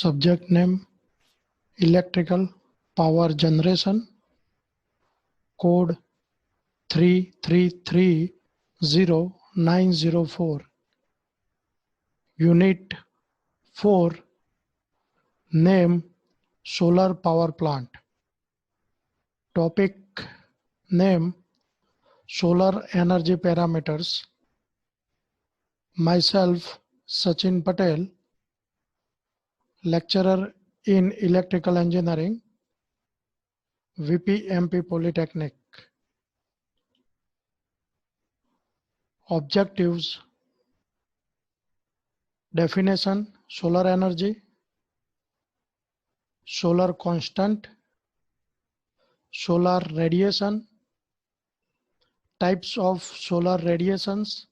Subject name electrical power generation, code 3330904, unit 4, name solar power plant, topic name solar energy parameters, myself Sachin Patel, lecturer in electrical engineering, VP MP Polytechnic. Objectives: definition solar energy, solar constant, solar radiation, types of solar radiations,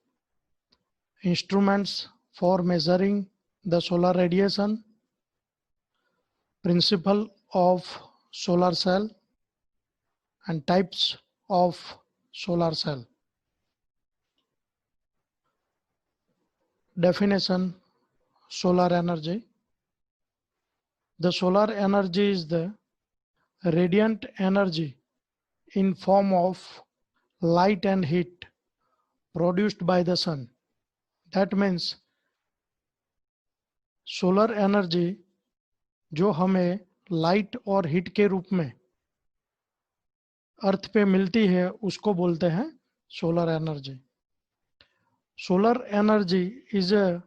instruments for measuring the solar radiation, principle of solar cell, and types of solar cell. Definition solar energy. The solar energy is the radiant energy in form of light and heat produced by the sun. That means solar energy जो हमें light और heat के रूप में अर्थ पे मिलती है उसको बोलते हैं solar energy. Solar energy is a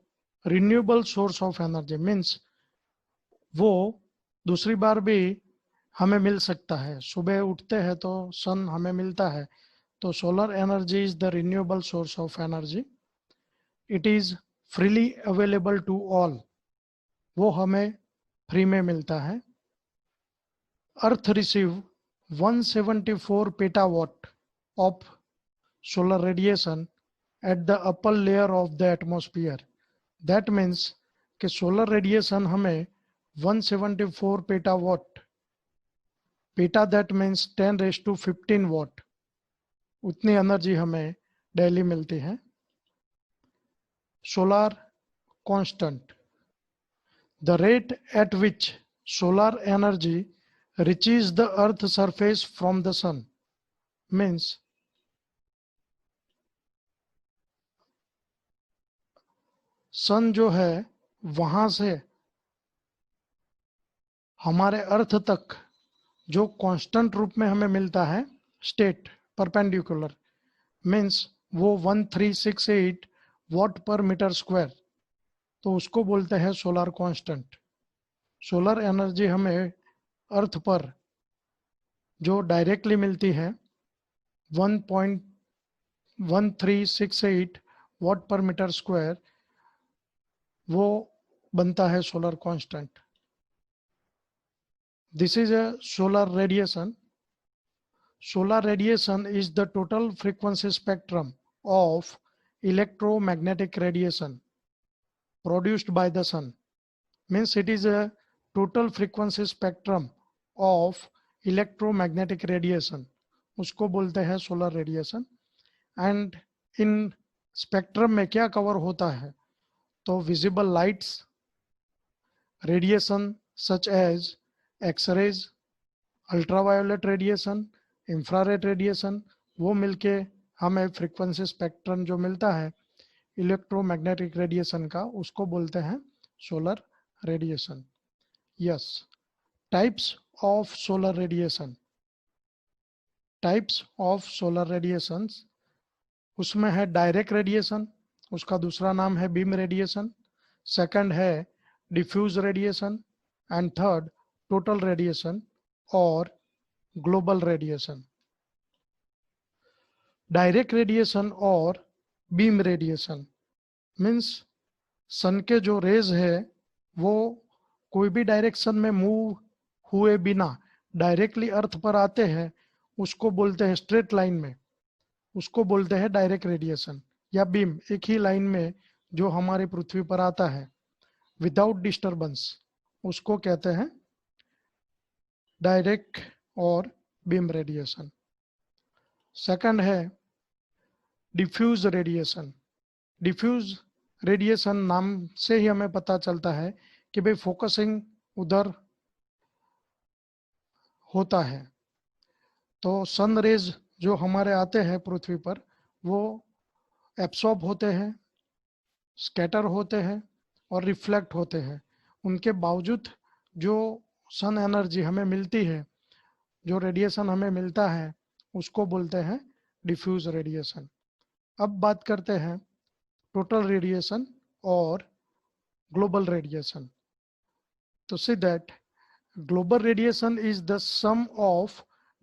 renewable source of energy, means वो दूसरी बार भी हमें मिल सकता है. सुबह उठते हैं तो सन हमें मिलता है, तो solar energy is the renewable source of energy. It is freely available to all, वो हमें फ्री में मिलता है. Earth receive 174 petawatt of solar radiation at the upper layer of the atmosphere. That means कि सोलर रेडिएशन हमें 174 petawatt, peta that means 10⁻15 watt, उतनी energy हमें daily मिलती है. Solar constant. The rate at which solar energy reaches the earth surface from the sun means सन जो है वहां से हमारे अर्थ तक जो कांस्टेंट रूप में हमें मिलता है, स्टेट परपेंडिकुलर, मीन्स वो 1368 वाट पर मीटर स्क्वायर, तो उसको बोलते हैं सोलर कांस्टेंट. सोलर एनर्जी हमें अर्थ पर जो डायरेक्टली मिलती है 1.1368 वाट पर मीटर स्क्वायर, वो बनता है solar constant. This is a solar radiation. Solar radiation is the total frequency spectrum of electromagnetic radiation produced by the sun. Means it is a total frequency spectrum of electromagnetic radiation, उसको बोलते हैं solar radiation. And in spectrum में क्या cover होता है, तो visible lights, radiation such as x-rays, ultraviolet radiation, infrared radiation, वो मिलके हमें फ्रीक्वेंसी स्पेक्ट्रम जो मिलता है इलेक्ट्रोमैग्नेटिक रेडिएशन का, उसको बोलते हैं solar radiation. Yes. Types of solar radiation. Types of solar radiations, उसमें है डायरेक्ट रेडिएशन, उसका दूसरा नाम है बीम रेडिएशन, सेकंड है diffuse radiation, and third total radiation और ग्लोबल रेडिएशन. डायरेक्ट रेडिएशन और बीम रेडिएशन मीन्स सन के जो रेज है वो कोई भी डायरेक्शन में मूव हुए बिना डायरेक्टली अर्थ पर आते हैं, उसको बोलते हैं स्ट्रेट लाइन में, उसको बोलते हैं डायरेक्ट रेडिएशन. या बीम एक ही लाइन में जो हमारी पृथ्वी पर आता है विदाउट डिस्टर्बेंस, उसको कहते हैं डायरेक्ट और बीम रेडिएशन. सेकंड है डिफ्यूज रेडिएशन. डिफ्यूज रेडिएशन नाम से ही हमें पता चलता है कि भाई फोकसिंग उधर होता है। तो सन रेज जो हमारे आते हैं पृथ्वी पर, वो एब्सॉर्ब होते हैं, स्कैटर होते हैं और रिफ्लेक्ट होते हैं। उनके बावजूद जो सन एनर्जी हमें मिलती है, जो रेडिएशन हमें मिलता है, उसको बोलते हैं डिफ्यूज रेडिएशन। अब बात करते हैं टोटल रेडिएशन और ग्लोबल रेडिएशन। तो see that global radiation is the sum of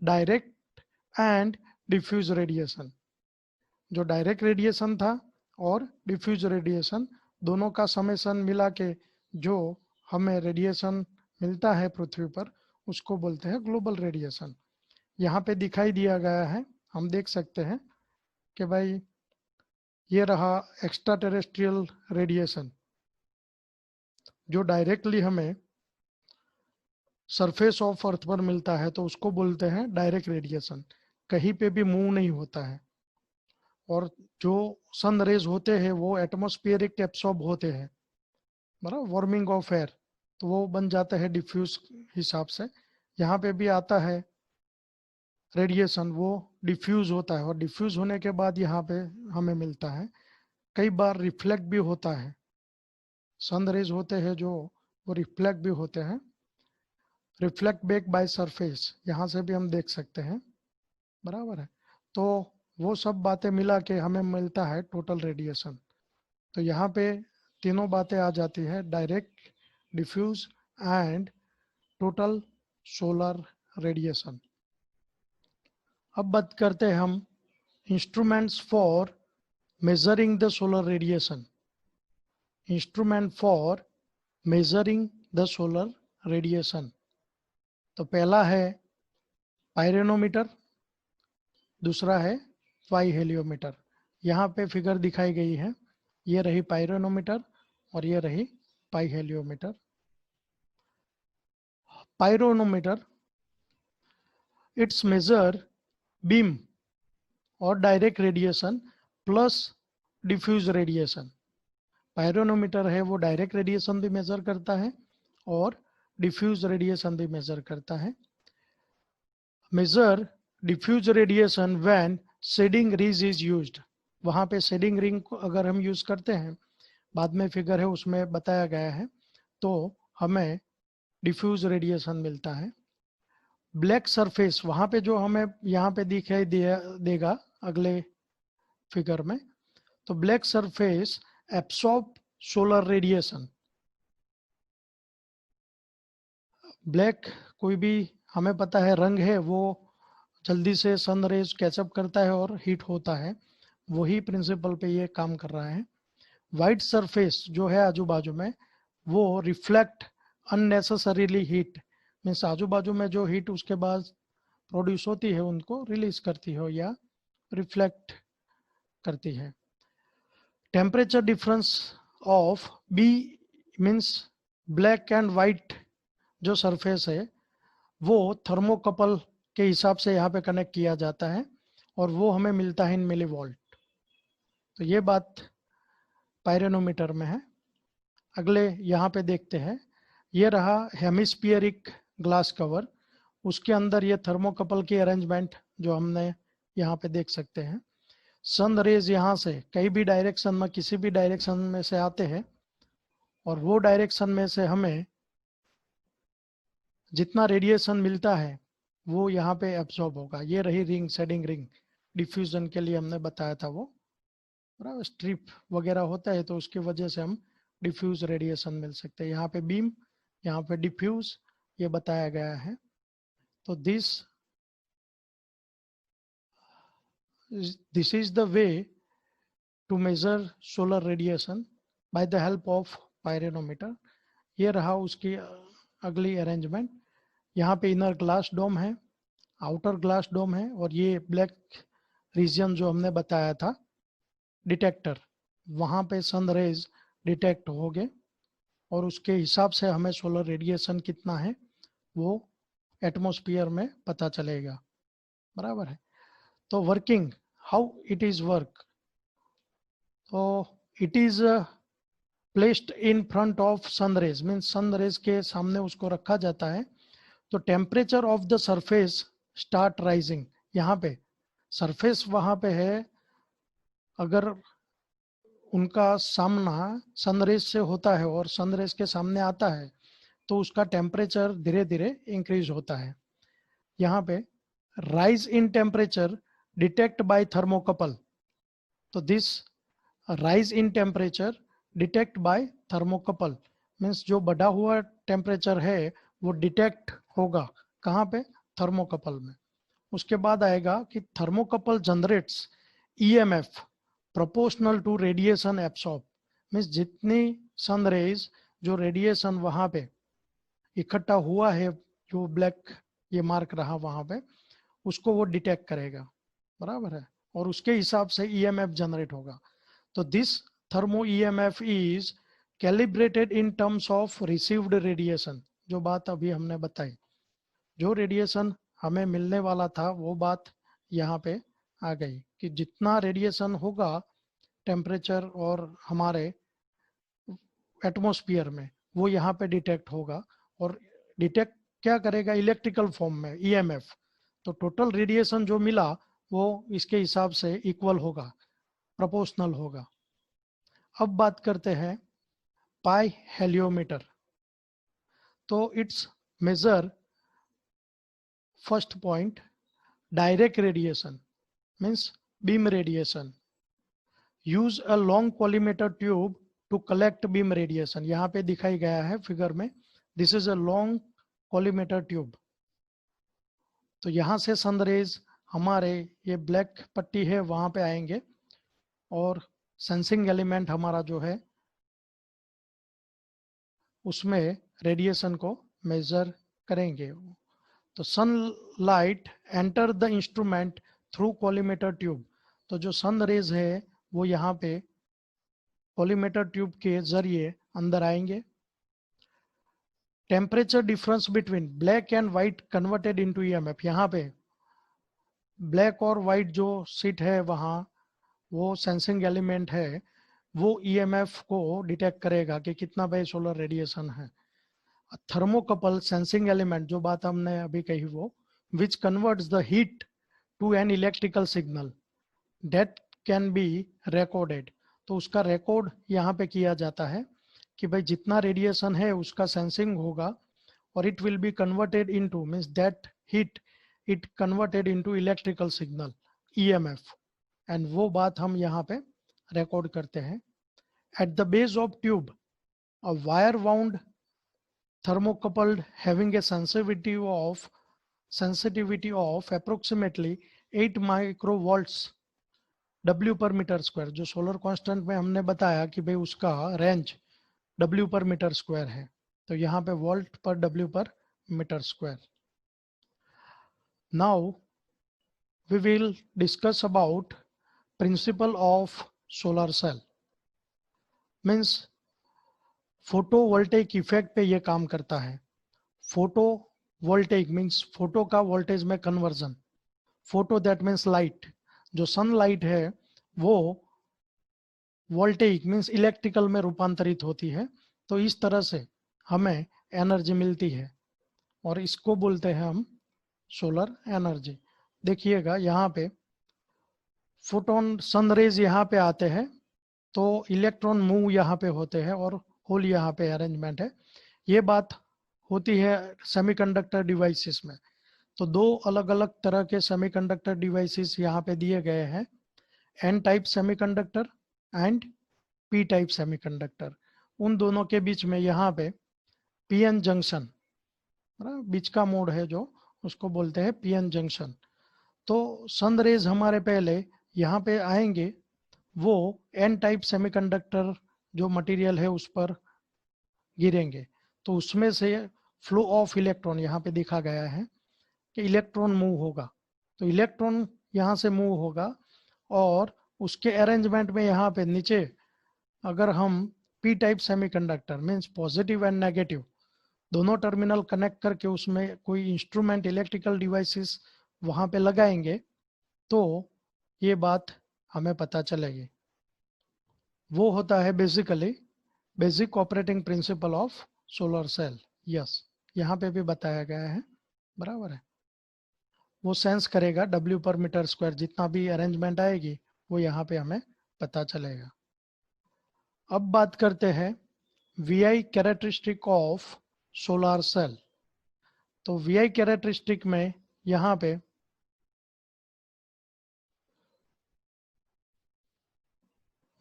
direct and diffuse radiation। जो डायरेक्ट रेडिएशन था और डिफ्यूज रेडिएशन, दोनों का समेशन मिला के जो हमें रेडिएशन मिलता है पृथ्वी पर, उसको बोलते हैं ग्लोबल रेडिएशन। यहाँ पे दिखाई दिया गया है, हम देख सकते हैं कि भाई ये रहा एक्स्ट्रा टेरेस्ट्रियल रेडिएशन, जो डायरेक्टली हमें सरफेस ऑफ अर्थ पर मिलता है, तो उसको बोलते हैं डायरेक्ट रेडिएशन, कहीं पे भी मूव नहीं होता है। और जो सन रेज होते हैं वो एटमॉस्फेरिक एब्सॉर्ब होते हैं, बराबर, वार्मिंग ऑफ एयर, तो वो बन जाता है डिफ्यूज हिसाब से। यहाँ पे भी आता है रेडिएशन, वो डिफ्यूज होता है और डिफ्यूज होने के बाद यहाँ पे हमें मिलता है। कई बार रिफ्लेक्ट भी होता है, सन रेज होते हैं जो वो रिफ्लेक्ट भी होते हैं, रिफ्लेक्ट बैक बाय सरफेस, यहाँ से भी हम देख सकते हैं, बराबर है। तो वो सब बातें मिला के हमें मिलता है टोटल रेडिएशन। तो यहाँ पे तीनों बातें आ जाती है, direct, diffuse and total solar radiation. अब बात करते हैं हम instruments for measuring the solar radiation. Instrument for measuring the solar radiation, तो पहला है पायरेनोमीटर, दूसरा है पाइहेलियोमीटर। यहाँ पे फिगर दिखाई गई है, ये रही पायरेनोमीटर और ये रही pyrheliometer. Pyranometer it's measure beam और direct radiation plus diffuse radiation. Pyranometer है वो डायरेक्ट रेडिएशन भी मेजर करता है और डिफ्यूज रेडिएशन भी मेजर करता है। Measure diffuse radiation when shading ring is used. वहाँ पे शेडिंग रिंग को अगर हम यूज करते हैं, बाद में फिगर है उसमें बताया गया है, तो हमें डिफ्यूज रेडिएशन मिलता है। ब्लैक सरफेस, वहाँ पे जो हमें यहाँ पे दिखाई देगा अगले फिगर में, तो black surface absorb solar radiation. Black कोई भी हमें पता है रंग है, वो जल्दी से सन रेज कैचअप करता है और हीट होता है, वही प्रिंसिपल पे ये काम कर रहा है। वाइट सरफेस जो है आजू बाजू में, वो रिफ्लेक्ट अननेसेसरीली हीट, मीन्स आजू बाजू में जो हीट उसके बाद प्रोड्यूस होती है उनको रिलीज करती है या रिफ्लेक्ट करती है। Temperature difference of B means black and white जो सरफेस है, वो थर्मोकपल के हिसाब से यहाँ पे कनेक्ट किया जाता है और वो हमें मिलता है इन मिली वोल्ट। तो ये बात पायरेनोमीटर में है। अगले यहाँ पे देखते हैं, ये रहा हेमिस्फीयरिक ग्लास कवर, उसके अंदर ये थर्मोकपल की अरेंजमेंट जो हमने यहाँ पे देख सकते हैं। सन रेज यहाँ से कई भी डायरेक्शन में, किसी भी डायरेक्शन में से आते हैं और वो डायरेक्शन में से हमें जितना रेडिएशन मिलता है वो यहाँ पे एब्सॉर्ब होगा। ये रही रिंग, शेडिंग रिंग, डिफ्यूजन के लिए हमने बताया था वो, बराबर, स्ट्रिप वगैरह होता है तो उसकी वजह से हम डिफ्यूज रेडिएशन मिल सकते हैं। यहाँ पे बीम, यहाँ पे डिफ्यूज, ये बताया गया है। तो this is the way to measure solar radiation by the help of pyranometer. ये रहा उसकी अगली अरेंजमेंट। यहाँ पे इनर ग्लास डोम है, आउटर ग्लास डोम है, और ये ब्लैक रीजन जो हमने बताया था डिटेक्टर, वहाँ पे सन रेज डिटेक्ट हो गए और उसके हिसाब से हमें सोलर रेडिएशन कितना है वो एटमॉस्फेयर में पता चलेगा, बराबर है। तो working, how it is work, तो it is placed in front of sun rays, means sun rays के सामने उसको रखा जाता है, तो temperature of the surface start rising. यहाँ पे सरफेस वहां पे है, अगर उनका सामना सनरेज से होता है और सनरेज के सामने आता है तो उसका टेम्परेचर धीरे धीरे इंक्रीज होता है। यहाँ पे rise in temperature detect by thermocouple, तो this rise in temperature detect by thermocouple means जो बढ़ा हुआ टेम्परेचर है वो डिटेक्ट होगा कहाँ पे, थर्मोकपल में। उसके बाद आएगा कि thermocouple generates EMF proportional to radiation absorb, means जितनी सन रेज जो रेडिएशन वहां पे इकट्ठा हुआ है, जो ब्लैक ये मार्क रहा वहां पे, उसको वो डिटेक्ट करेगा, बराबर है, और उसके हिसाब से ईएमएफ जनरेट होगा। तो this thermo EMF is calibrated in terms of received radiation, जो बात अभी हमने बताई, जो रेडिएशन हमें मिलने वाला था वो बात यहाँ पे आ गई कि जितना रेडिएशन होगा टेम्परेचर और हमारे एटमॉस्फेयर में वो यहाँ पे डिटेक्ट होगा, और डिटेक्ट क्या करेगा, इलेक्ट्रिकल फॉर्म में ईएमएफ। तो टोटल रेडिएशन जो मिला वो इसके हिसाब से इक्वल होगा, प्रोपोर्शनल होगा। अब बात करते हैं पाई हेलियोमीटर। तो it's measure first point direct radiation means beam radiation, use a long collimator tube to collect beam radiation. यहाँ पे दिखाई गया है फिगर में, this is a long collimator tube. तो यहाँ से सनरेज हमारे ये ब्लैक पट्टी है वहां पे आएंगे और सेंसिंग एलिमेंट हमारा जो है उसमें रेडिएशन को मेजर करेंगे। तो sunlight enter the instrument through collimator tube, तो जो सन रेज है वो यहाँ पे कॉलीमेटर ट्यूब के जरिए अंदर आएंगे। Temperature difference between black and white converted into EMF, यहाँ पे ब्लैक और व्हाइट जो सीट है वहाँ वो सेंसिंग एलिमेंट है, वो ईएमएफ को डिटेक्ट करेगा कि कितना बाई सोलर रेडिएशन है। थर्मोकपल सेंसिंग एलिमेंट जो बात हमने अभी कही वो which converts the heat to an electrical signal that can be recorded, तो उसका रिकॉर्ड यहाँ पे किया जाता है कि भाई जितना रेडिएशन है उसका सेंसिंग होगा और it will be converted into means that heat it converted into electrical signal EMF, and वो बात हम यहाँ पे रिकॉर्ड करते हैं। At the base of tube a wire wound thermocoupled having a sensitivity of approximately 8 microvolts W पर metre square, जो solar constant में हमने बताया कि भाई उसका रेंज W पर मीटर स्क्वायर है, तो यहाँ पे वोल्ट पर W पर metre square. Now we will discuss about principle of solar cell, means photovoltaic effect पे ये काम करता है। फोटो वोल्टेइक मीन्स फोटो का वोल्टेज में conversion, photo that means light, जो सनलाइट है वो वोल्टेइक मीन्स इलेक्ट्रिकल में रूपांतरित होती है। तो इस तरह से हमें एनर्जी मिलती है और इसको बोलते हैं हम सोलर एनर्जी। देखिएगा यहाँ पे फोटोन सनरेज यहाँ पे आते हैं तो इलेक्ट्रॉन मूव यहाँ पे होते हैं और होल यहाँ पे अरेंजमेंट है। ये बात होती है सेमीकंडक्टर डिवाइसेस में। तो दो अलग अलग तरह के सेमीकंडक्टर डिवाइसेस यहाँ पे दिए गए हैं, N type semiconductor and P type semiconductor. उन दोनों के बीच में यहाँ पे पीएन जंक्शन, बीच का मोड है जो, उसको बोलते हैं पीएन जंक्शन। तो सन रेज हमारे पहले यहाँ पे आएंगे, वो एन टाइप सेमीकंडक्टर जो मटेरियल है उस पर गिरेंगे, तो उसमें से फ्लो ऑफ इलेक्ट्रॉन यहाँ पे दिखा गया है कि इलेक्ट्रॉन मूव होगा। तो इलेक्ट्रॉन यहाँ से मूव होगा और उसके अरेंजमेंट में यहाँ पे नीचे अगर हम P type semiconductor means positive and negative दोनों टर्मिनल कनेक्ट करके उसमें कोई इंस्ट्रूमेंट इलेक्ट्रिकल डिवाइसेस वहाँ पे लगाएंगे तो ये बात हमें पता चलेगी। वो होता है basically basic operating principle of solar cell. Yes, यहाँ पे भी बताया गया है, बराबर है। वो सेंस करेगा W पर मीटर स्क्वायर, जितना भी अरेंजमेंट आएगी वो यहाँ पे हमें पता चलेगा। अब बात करते हैं VI characteristic of solar cell. तो VI कैरेक्टरिस्टिक में यहाँ पे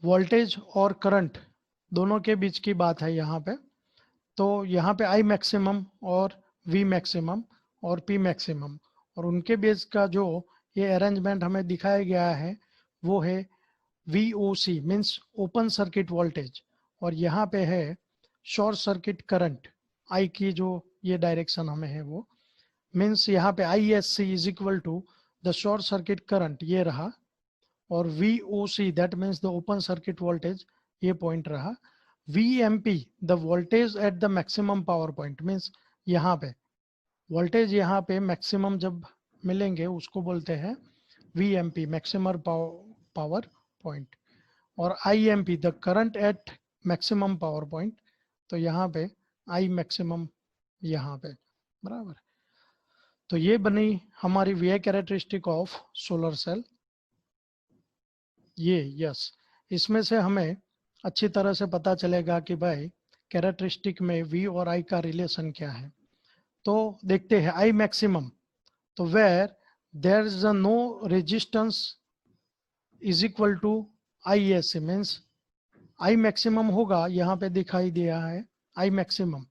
वोल्टेज और करंट दोनों के बीच की बात है यहाँ पे। तो यहाँ पे I मैक्सिमम और V मैक्सिमम और P मैक्सिमम, और उनके बीच का जो ये अरेंजमेंट हमें दिखाया गया है वो है VOC means open circuit voltage, और यहाँ पे है शॉर्ट सर्किट करंट। I की जो ये डायरेक्शन हमें है वो मीन्स यहाँ पे ISC is equal to the short circuit current, ये रहा, और VOC that means the open circuit voltage, ये पॉइंट रहा। VMP the voltage at the maximum power point means यहाँ पे वोल्टेज, यहाँ पे मैक्सिमम जब मिलेंगे उसको बोलते हैं VMP मैक्सिमम पावर पॉइंट, और IMP the current eight maximum power point. तो यहाँ पे I मैक्सिमम यहाँ पे, बराबर। तो ये बनी हमारी VI characteristic of solar cell. ये यस, इसमें से हमें अच्छी तरह से पता चलेगा कि भाई कैरेक्टरिस्टिक में V और I का रिलेशन क्या है। तो देखते हैं I मैक्सिमम, तो where there is no resistance is equal to ISC means I maximum होगा, यहाँ पे दिखाई दिया है I मैक्सिमम,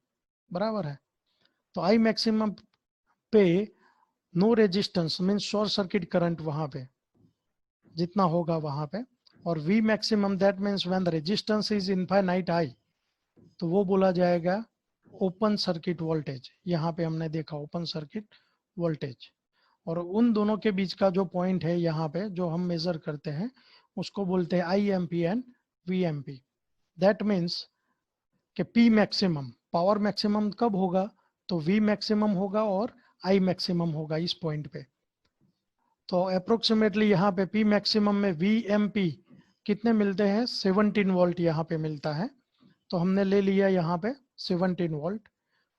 बराबर है। तो I मैक्सिमम पे no resistance means short circuit current वहां पे जितना होगा वहां पे, और V maximum that means when the resistance is infinite I, तो वो बोला जाएगा ओपन सर्किट वोल्टेज। यहाँ पे हमने देखा ओपन सर्किट वोल्टेज, और उन दोनों के बीच का जो पॉइंट है यहाँ पे जो हम मेजर करते हैं उसको बोलते हैं IMP and VMP। That means कि P मैक्सिमम पावर मैक्सिमम कब होगा, तो V मैक्सिमम होगा और I मैक्सिमम होगा इस पॉइंट पे। तो अप्रोक्सीमेटली यहाँ पे P मैक्सिमम में VMP कितने मिलते हैं, 17 वोल्ट यहाँ पे मिलता है। तो हमने ले लिया यहाँ पे 17 वोल्ट,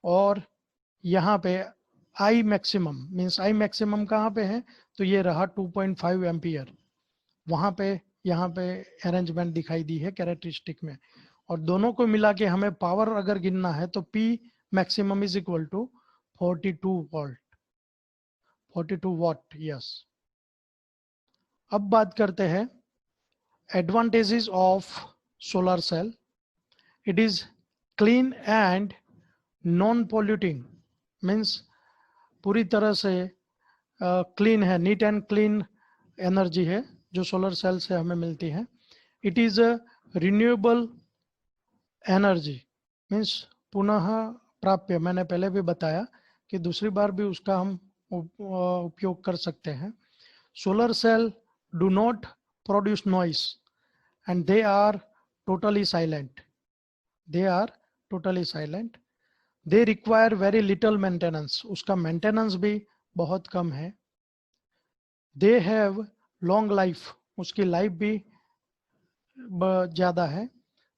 और यहाँ पे I maximum means I maximum कहाँ पे है, तो ये रहा 2.5 एम्पियर, वहाँ पे यहाँ पे अरेंजमेंट दिखाई दी है कैरेक्टरिस्टिक में। और दोनों को मिला के हमें पावर अगर गिनना है तो P maximum is equal to 42 volt, 42 watt. Yes, अब बात करते हैं advantages of solar cell. It is clean and non polluting means पूरी तरह से क्लीन है, नीट एंड क्लीन एनर्जी है जो सोलर सेल से हमें मिलती है। It is a renewable energy means पुनः प्राप्य, मैंने पहले भी बताया कि दूसरी बार भी उसका हम उपयोग कर सकते हैं। Solar cell do not produce noise and they are totally silent, they are totally silent. They require very little maintenance, उसका मेंटेनेंस भी बहुत कम है। दे हैव लॉन्ग लाइफ, उसकी लाइफ भी ज़्यादा है।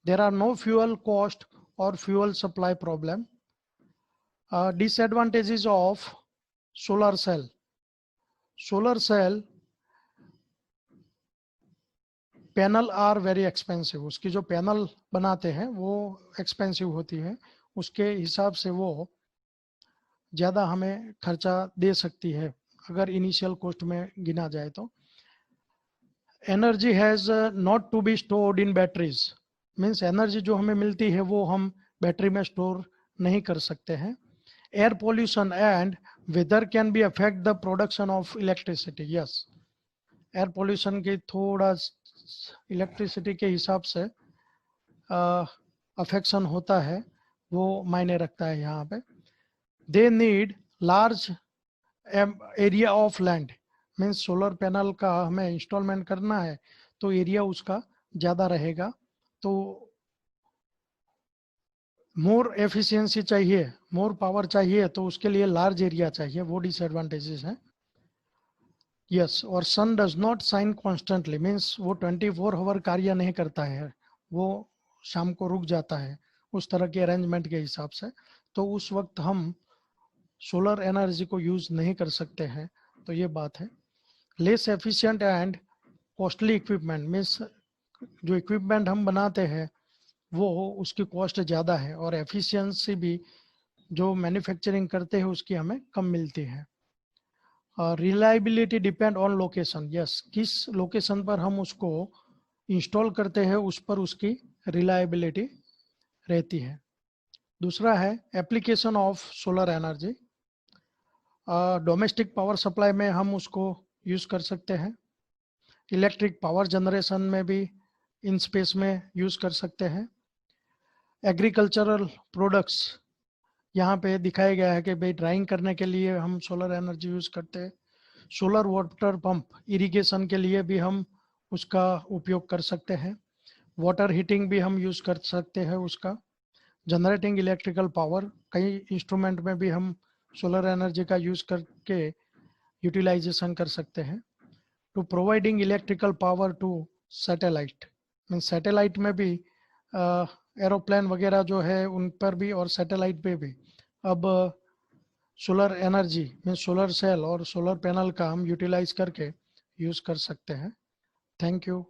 There are no fuel cost और fuel supply problem. Disadvantages of solar cell, solar cell panel are very expensive, उसकी जो पैनल बनाते हैं वो एक्सपेंसिव होती है, उसके हिसाब से वो ज़्यादा हमें खर्चा दे सकती है अगर इनिशियल कॉस्ट में गिना जाए तो। Energy has not to be stored in batteries means energy जो हमें मिलती है वो हम बैटरी में स्टोर नहीं कर सकते हैं। Air pollution and weather can be affect the production of electricity. Yes, air pollution की थोड़ा इलेक्ट्रिसिटी के हिसाब से अफेक्शन होता है, वो मायने रखता है यहाँ पे। They need large area of land means solar panel का हमें इंस्टॉलमेंट करना है तो एरिया उसका ज़्यादा रहेगा, तो मोर एफिशिएंसी चाहिए, मोर पावर चाहिए, तो उसके लिए लार्ज एरिया चाहिए, वो डिसएडवांटेजेस हैं। यस, और sun does not shine constantly means वो 24 आवर कार्य नहीं करता है, वो शाम को रुक जाता है, उस तरह के अरेंजमेंट के हिसाब से, तो उस वक्त हम सोलर एनर्जी को यूज नहीं कर सकते हैं। तो ये बात है। Less efficient and costly equipment means जो इक्विपमेंट हम बनाते हैं वो उसकी कॉस्ट ज़्यादा है और एफिशिएंसी भी जो मैन्युफैक्चरिंग करते हैं उसकी हमें कम मिलती है। Reliability depend on location, yes, किस लोकेशन पर हम उसको इंस्टॉल करते हैं उस पर उसकी रिलायबिलिटी रहती है। दूसरा है application of solar energy. Domestic power supply में हम उसको यूज़ कर सकते हैं, इलेक्ट्रिक पावर जनरेशन में भी इन स्पेस में यूज़ कर सकते हैं। एग्रीकल्चरल प्रोडक्ट्स यहाँ पे दिखाया गया है कि भाई ड्राइंग करने के लिए हम सोलर एनर्जी यूज़ करते हैं। सोलर वाटर पंप इरिगेशन के लिए भी हम उसका उपयोग कर सकते हैं। वाटर हीटिंग भी हम यूज़ कर सकते हैं उसका। जनरेटिंग इलेक्ट्रिकल पावर, कई इंस्ट्रूमेंट में भी हम सोलर एनर्जी का यूज़ करके यूटिलाइजेशन कर सकते हैं। To providing electrical power to satellite, mean satellite में भी एरोप्लेन वगैरह जो है उन पर भी और सैटेलाइट पे भी अब solar energy mean solar cell और सोलर पैनल का हम यूटिलाइज करके यूज़ कर सकते हैं। Thank you.